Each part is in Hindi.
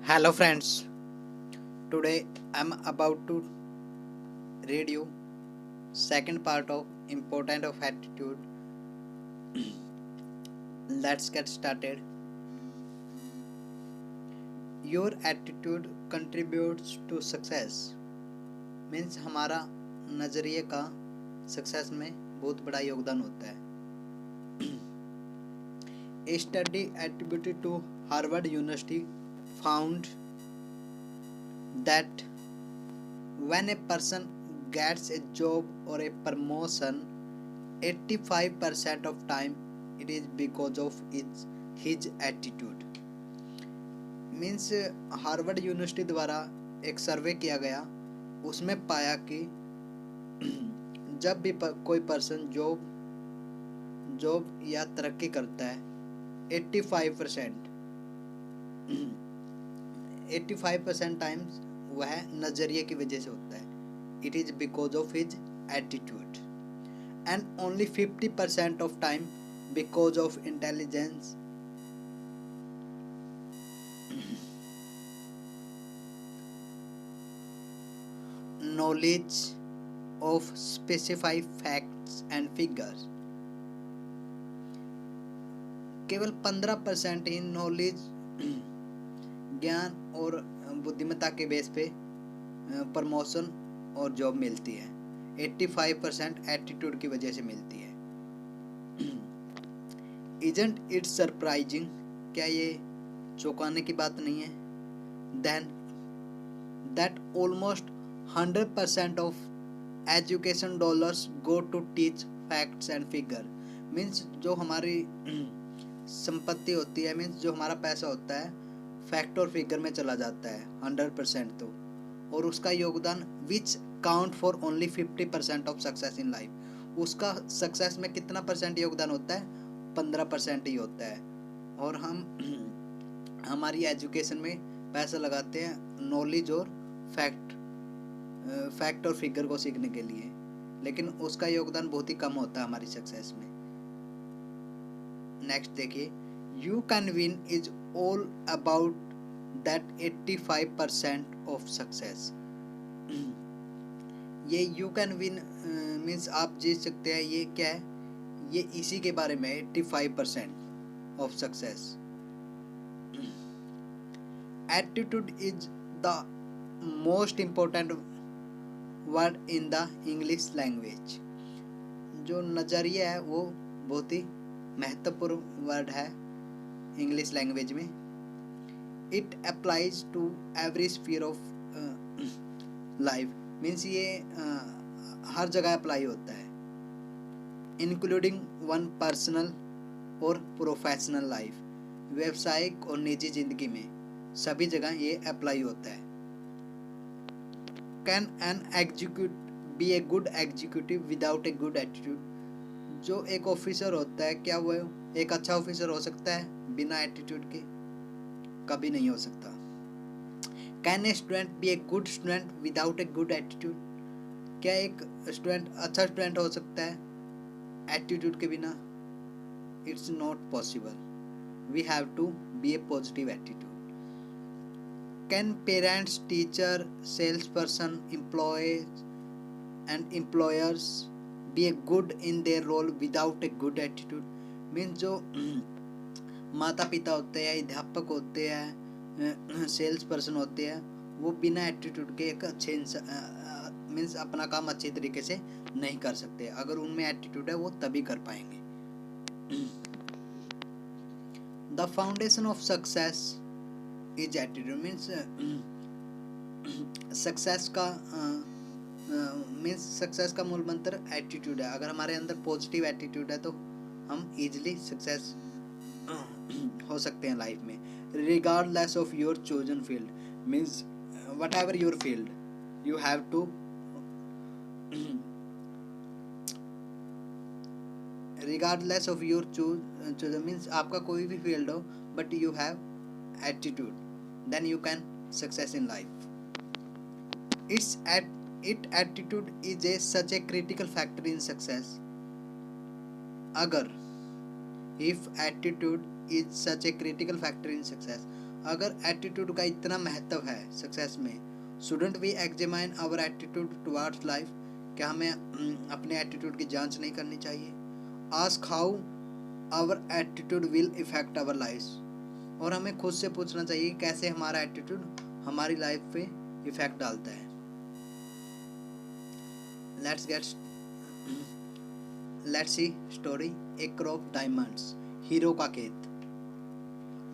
Hello friends, today I'm about to read you second part of Important of Attitude. Let's get started. Your attitude contributes to success means हमारा नज़रिए का सक्सेस में बहुत बड़ा योगदान होता है. A study attributed to Harvard University found that when a person gets a job or a promotion, 85% of time it is because of his attitude. Means Harvard university द्वारा एक सर्वे किया गया, उसमें पाया कि जब भी कोई पर्सन जॉब या तरक्की करता है 85% टाइम्स वह नज़रिए की वजह से होता है. It is because of his attitude and only 50% of time because of intelligence. knowledge of specified facts and figures. केवल 15% ही नॉलेज ज्ञान और बुद्धिमत्ता के बेस पे प्रमोशन और जॉब मिलती है. 85% एटीट्यूड की वजह से मिलती है. Isn't it surprising? क्या ये चौंकाने की बात नहीं है? Then that almost 100% of education dollars go to teach facts and figure. Means जो हमारी संपत्ति होती है, मीन्स जो हमारा पैसा होता है फैक्ट और फिगर में चला जाता है 100% तो, और उसका योगदान which count for only 50% of success in life. उसका सक्सेस में कितना परसेंट योगदान होता है? 15% ही होता है. और हम हमारी एजुकेशन में पैसा लगाते हैं नॉलेज और फैक्ट और फिगर को सीखने के लिए, लेकिन उसका योगदान बहुत ही कम होता है हमारी सक्सेस में. नेक्स्ट देखिए, you can win is all about that 85% of success. ये यू कैन विन मीन्स आप जीत सकते हैं, ये क्या है? ये इसी के बारे में 85% of success. Attitude is the most important word in the English language. जो नज़रिया है वो बहुत ही महत्वपूर्ण वर्ड है इंग्लिश लैंग्वेज में. It applies to every sphere of life. Means ये हर जगह अप्लाई होता है, इंक्लूडिंग वन पर्सनल और प्रोफेशनल लाइफ. व्यावसायिक और निजी जिंदगी में सभी जगह ये अप्लाई होता है. Can an execute be a good executive without a good attitude. जो एक ऑफिसर होता है, क्या वो एक अच्छा ऑफिसर हो सकता है बिना एटीट्यूड के? कभी नहीं हो सकता. Can a student be a good student without a good attitude. क्या एक स्टूडेंट अच्छा स्टूडेंट हो सकता है एटीट्यूड के बिना? It's not possible. We have to be a positive attitude. Can parents, teacher, sales person, employees and employers be a good in their role without a good attitude. Means जो माता पिता होते हैं, अध्यापक होते हैं, सेल्स पर्सन होते हैं, वो बिना एटीट्यूड के एक अच्छे मीन्स अपना काम अच्छे तरीके से नहीं कर सकते. अगर उनमें एटीट्यूड है वो तभी कर पाएंगे. The foundation of success is attitude. Means success का सक्सेस का मूल मंत्र एटीट्यूड है. अगर हमारे अंदर पॉजिटिव एटीट्यूड है तो हम इजीली सक्सेस हो सकते हैं लाइफ में. Regardless of your chosen field. Means whatever your field you have to regardless of your chosen means आपका कोई भी फील्ड हो, but you have attitude, then you can success in life. Its attitude is such a critical factor in success. अगर if attitude is such a critical factor in success, अगर एटीट्यूड का इतना महत्व है सक्सेस में, shouldn't we examine our attitude towards life, क्या हमें अपने एटीट्यूड की जांच नहीं करनी चाहिए? Ask how our attitude will affect our life, और हमें खुद से पूछना चाहिए कैसे हमारा एटीट्यूड हमारी लाइफ पे इफेक्ट डालता है। Let's see story, A crop diamonds, hero का खेत।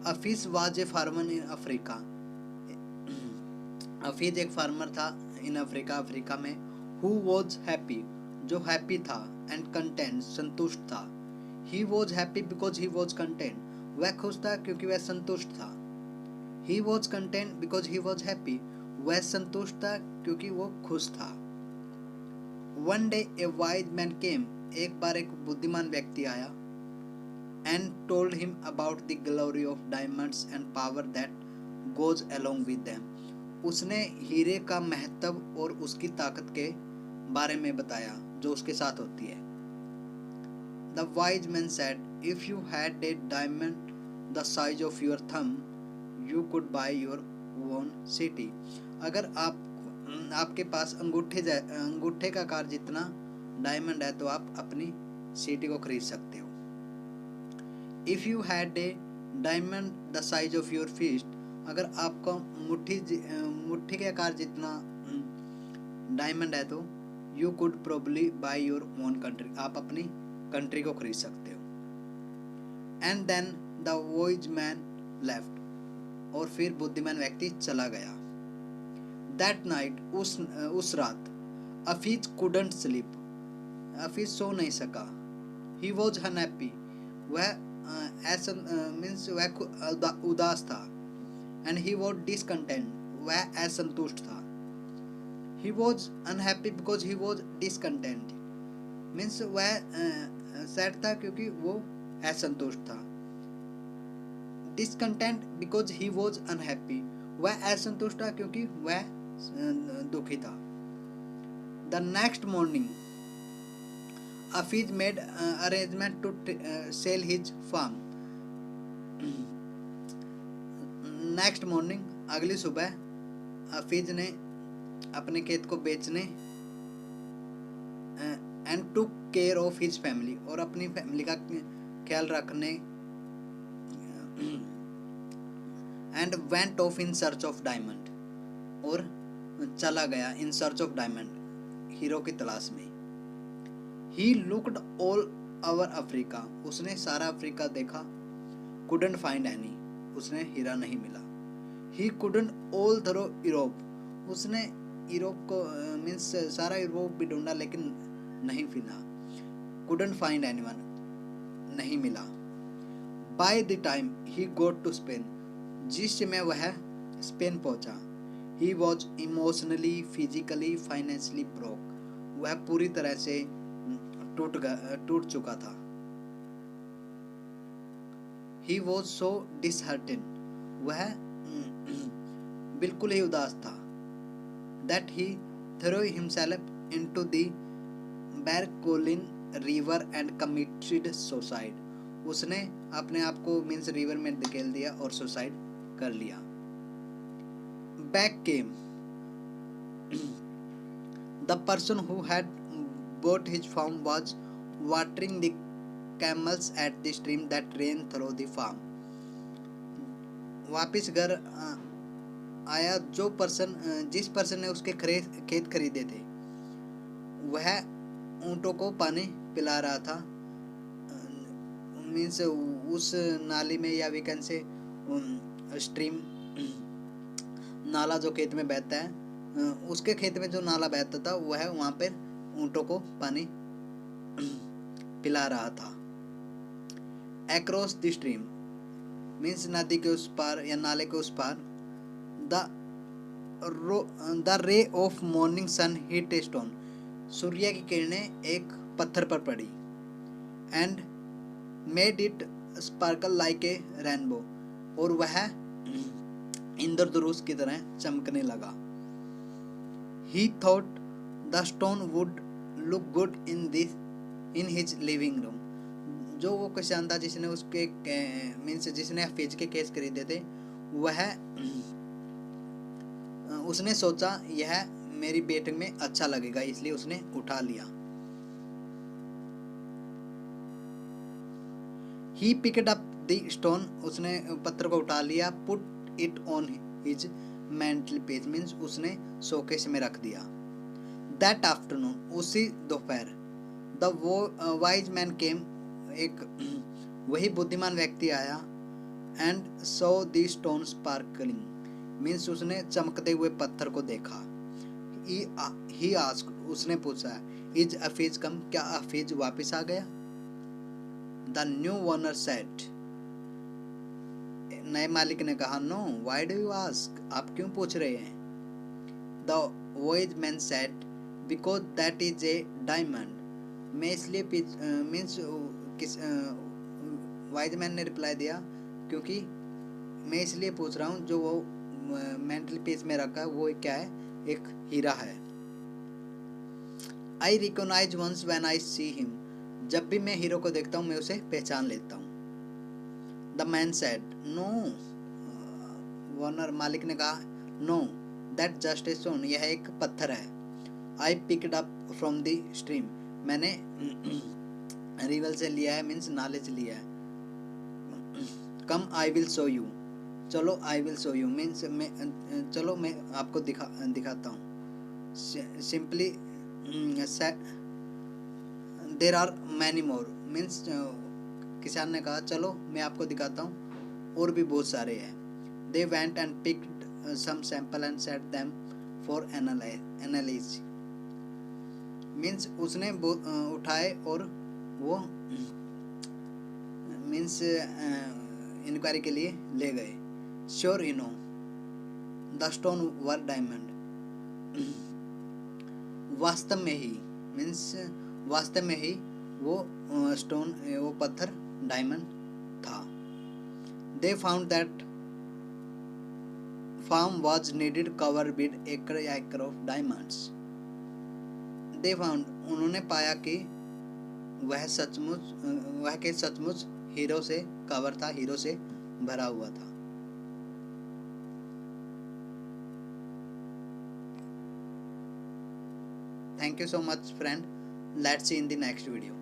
Hafeez was a farmer in Africa, Hafeez एक फार्मर था इन अफ्रीका में। हु वॉज हैप्पी, जो हैप्पी था, एंड कंटेंट, संतुष्ट था। He was happy because he was content, वह खुश था क्योंकि वह संतुष्ट था। He was content because he was happy, वह संतुष्ट था क्योंकि वो खुश था। वन डे ए वाइज मैन केम, एक बार एक बुद्धिमान व्यक्ति आया, and told him about the glory of diamonds and power that goes along with them, उसने हीरे का महत्व और उसकी ताकत के बारे में बताया जो उसके साथ होती है। The wise man said, if you had a diamond the size of your thumb, you could buy your own city. अगर आपके पास अंगूठे का आकार जितना डायमंड है तो आप अपनी सिटी को खरीद सकते हो। If you had a diamond the size of your fist, अगर आपका मुट्ठी के आकार जितना डायमंड है तो you could probably buy your own country, आप अपनी कंट्री को खरीद सकते हो। And then the wise man left, और फिर बुद्धिमान व्यक्ति चला गया। दैट नाइट, उस रात, अफीज कुडंट स्लीप, अफीज सो नहीं सका। ही वॉज अनहैप्पी, वह वह उदास था। एंड ही वॉज डिसकंटेंट, वह असंतुष्ट था। He was unhappy because he was discontent, means वह सैड था क्योंकि वो असंतुष्ट था। Discontent because he was unhappy, वह असंतुष्ट था क्योंकि वह दुखी था। The next morning Hafiz made arrangement to sell his farm. Next morning, अगली सुबह, अफीज ने अपने खेत को बेचने and took care of his family, और अपनी फैमिली का ख्याल रखने, and went off in search of diamond, और चला गया इन सर्च ऑफ डायमंड, हीरो की तलाश में। He looked all over Africa, उसने सारा अफ्रीका देखा। कुडंट फाइंड एनी, उसने हीरा नहीं मिला। He couldn't all through Europe, उसने यूरोप को मीन्स सारा यूरोप भी ढूंढा लेकिन नहीं मिला। कुडंट फाइंड एनीवन, नहीं मिला। By the time he got to Spain, जिस समय वह स्पेन पहुंचा, he was emotionally, physically, financially broke, वह पूरी तरह से टूट चुका था। ही वॉज सो डिसहार्टेन, वह बिल्कुल ही उदास था। That he throw himself into the बैरकोलिन रिवर एंड कमिटेड सुसाइड, उसने अपने आप को मीन्स रिवर में धकेल दिया और सुसाइड कर लिया। Back came the person who had bought his farm was watering the camels at the stream that ran through the farm. वापिस घर आया जो पर्सन, जिस पर्सन ने उसके खेत खरीदे थे, वह ऊँटों को पानी पिला रहा था। मीन्स उस नाली में, या वी कैन से स्ट्रीम, नाला जो खेत में बहता है, उसके खेत में जो नाला बहता था वह वहाँ पर ऊँटों को पानी पिला रहा था। अक्रॉस द स्ट्रीम मीन्स नदी के उस पार या नाले के उस पार। The ray of morning sun hit a stone, सूर्य की किरणें एक पत्थर पर पड़ी। And made it sparkle like a rainbow, और वह इंद्रधनुष की तरह चमकने लगा। He thought the stone would look good in his living room, जो वो किसान था जिसने उसके मीन्स जिसने हफीज के केस खरीदे थे, वह उसने सोचा यह मेरी बेटे में अच्छा लगेगा, इसलिए उसने उठा लिया। He picked up the stone, उसने पत्थर को उठा लिया। Put it on his mantelpiece, means उसने शोकेस में रख दिया। That afternoon, उसी दोपहर, the wise man came, एक वही बुद्धिमान व्यक्ति आया। And saw the stone sparkling, means उसने चमकते हुए पत्थर को देखा। He asked, उसने पूछा, Is Hafiz come, क्या हफीज वापिस आ गया? The new owner said, नए मालिक ने कहा, No, why do you ask, आप क्यों पूछ रहे हैं? The wise man said, Because that is a diamond, मैं इसलिए मीन्स वाइज मैन ने रिप्लाई दिया, क्योंकि मैं इसलिए पूछ रहा हूँ जो वो मेंटल पीस में रखा है वो क्या है, एक हीरा है। I recognize once when I see him, जब भी मैं हीरो को देखता हूँ मैं उसे पहचान लेता हूँ। The man said, No, owner मालिक ने कहा, No, that just a stone, यह एक पत्थर है। I picked up from the stream, मैंने रिवर से लिया है, मीन्स नाले से लिया है। Come, I will show you, चलो I will show you, means चलो मैं आपको दिखाता हूँ। Simply there are many more, means किसान ने कहा चलो मैं आपको दिखाता हूँ, और भी बहुत सारे हैं। They went and picked some sample and set them for analysis, means उसने उठाए और वो मीन्स इंक्वायरी के लिए ले गए। Sure enough, the stone were diamond, वास्तव में ही मीन्स वास्तव में ही वो स्टोन वो पत्थर डायमंड था। They found that farm was needed covered with acre of diamonds. They found, उन्होंने पाया कि वह सचमुच हीरो से कवर था, हीरो से भरा हुआ था। Thank you so much friend, let's see in the next video.